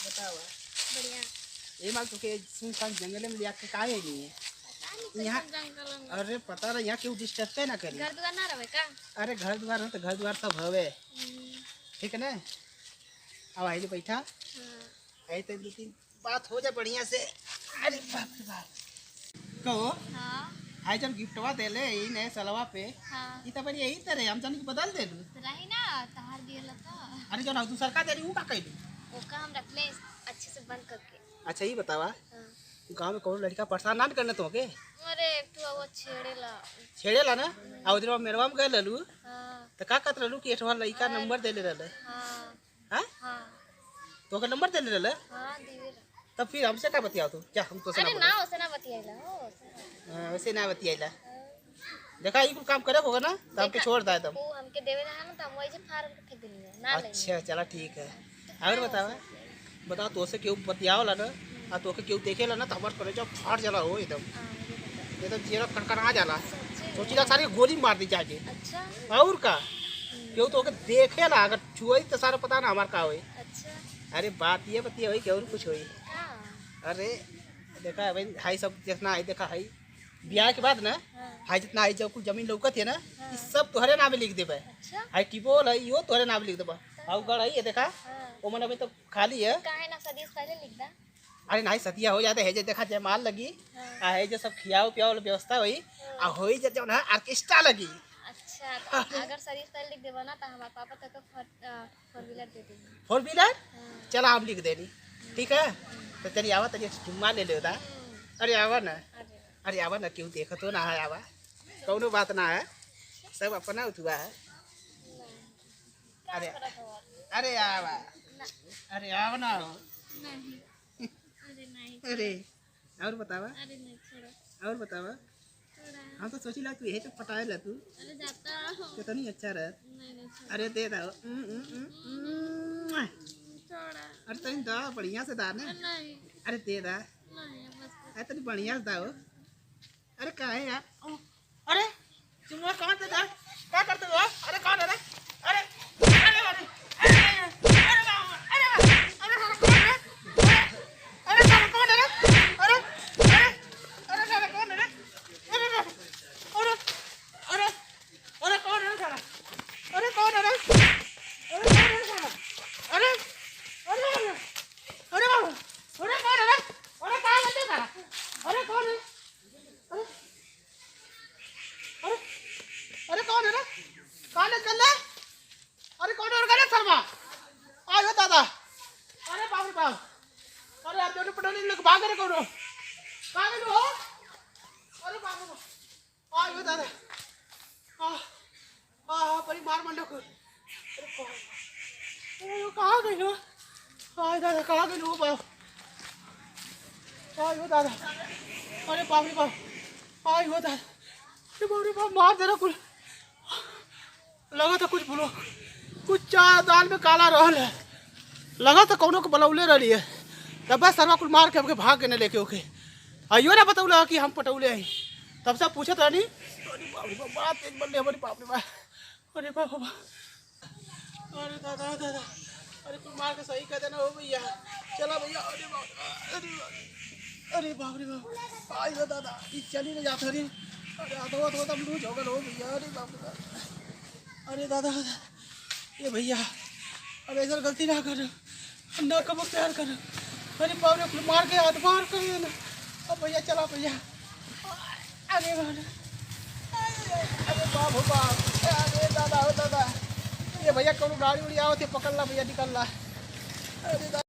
बताओ। बढ़िया। ये माल तो के सुनसान जंगल में लिया के काहे नहीं है यहाँ। अरे पता ना यहाँ क्यों डिस्टर्ब ना करी। घर द्वार ना रहे का? अरे घर द्वार हो तो घर द्वार सब हवे। ठीक है ना। अब आई बैठा। आई तो दो तीन बात हो जाए बढ़िया से। अरे बाप रे बाप। कहो आई जब गिफ्टवा देले ई ने सलवा पे। ई त बड़ी यही तरह हम जान के बदल देलू रही ना तहार दियला त। अरे जो ना तू सरकार दे रही हूं का कइलू ओका हम रखले अच्छे से बंद करके। अच्छा ये बतावा गांव में कौन लड़का परेशान ना करने तो के। अरे एक तो वो छेड़ेला ना आ उधर मेरवा में गए ललू तो का कहत रहलू कि एठवा लड़का नंबर देले रहले। हां हां तो का नंबर देले रहले। हां देवे। तब फिर हमसे का बतियाओ तू क्या हम तो से अरे ना ओसे ना बतियाइला हो। वैसे ना बतियाइला। देखा ई कुछ काम करे होगा ना तो हमके छोड़ दे तुम। वो हमके देवे ना ना तो हम वही से फाड़ के फेंक देनी है ना ले। अच्छा चला ठीक है। और बताओ तो से क्यों बतियाओ ला ना आ तो के क्यों देखेला ना तो हमार कलेजा फाट जाला हो एकदम। ये तो जीरा कड़कड़ा जाला सोचीला सारी गोली मार दी जाके। अच्छा और का क्यों तो के देखेला अगर छुई तो सारा पता ना हमार का होई। अच्छा अरे बात ये बतिया होई क्यों कुछ होई। अरे देखा भाई हाई सब जितना है देखा है ब्याह के बाद ना हाई जितना है जो कुछ जमीन लौकत है ना ये सब तोहरे नाम लिख देबे। हाई टिपोल है यो तोहरे नाम लिख देबे। और गड़ है ये देखा वो मन अभी तो खाली है। काहे ना सदी से पहले लिख दा। अरे नहीं सतिया हो जाते है जे देखा जयमाल लगी आ है जो सब खियाओ पियाओ व्यवस्था हुई आ होई जे जो ना ऑर्केस्ट्रा लगी। अच्छा अगर सदी से पहले लिख देबा ना तो हमार पापा तक 4 व्हीलर दे देंगे। 4 व्हीलर चला हम लिख देनी ठीक है। तो चलिए आवा तनी चुम्मा ले ले दा। अरे आवा ना अरे आवा ना क्यों देखो तो ना है आवा कौनो बात ना है सब अपना उठुआ है। अरे अरे आवा अरे आवा ना नहीं अरे नहीं अरे और बतावा अरे नहीं छोड़ो और बतावा हम तो सोची ला तू यही तो पटाए ला तू। अरे जाता हूं कितनी अच्छा रह। नहीं अरे दे दो छोड़ा। अरे तनी दा बढ़िया से दाने। नहीं अरे दे दा नहीं बस अरे तनी बढ़िया से दाओ। अरे काहे यार अरे तुम कहां से दा क्या करते हो। अरे कौन है रे अरे अरे अरे दादा अरे बाप रे बाप आई हो दादा अरे बाप रे बाप मार दे रहा कुल लगा था कुछ बोलो कुछ चाय दाल में काला रहल है लगा था कौनों को बलौले रही है तब बस सरवा कुल मार के हमके भाग के न लेके ओके आइयो ना बतौला कि हम पटौले आई तब सब पूछत रही। अरे बाप रे बाप बात एक बल्ले हमारी बाप रे बाप अरे बाप अरे दादा दादा अरे कुल मार के सही कह देना हो भैया चला भैया। अरे बाप रे बाप आई हो दादा ये चली नहीं जाता। अरे अरे आधा तो तब लूज हो गए हो भैया। अरे बाप रे बाप अरे दादा ये भैया अब ऐसा गलती ना कर ना कब प्यार कर। अरे बाप रे कुल मार के हाथ मार कर ना अब भैया चला भैया। अरे अरे बाप हो बाप अरे दादा हो दादा ये भैया कौन गाड़ी उड़ी आओ थे पकड़ ला भैया निकल ला। अरे दादा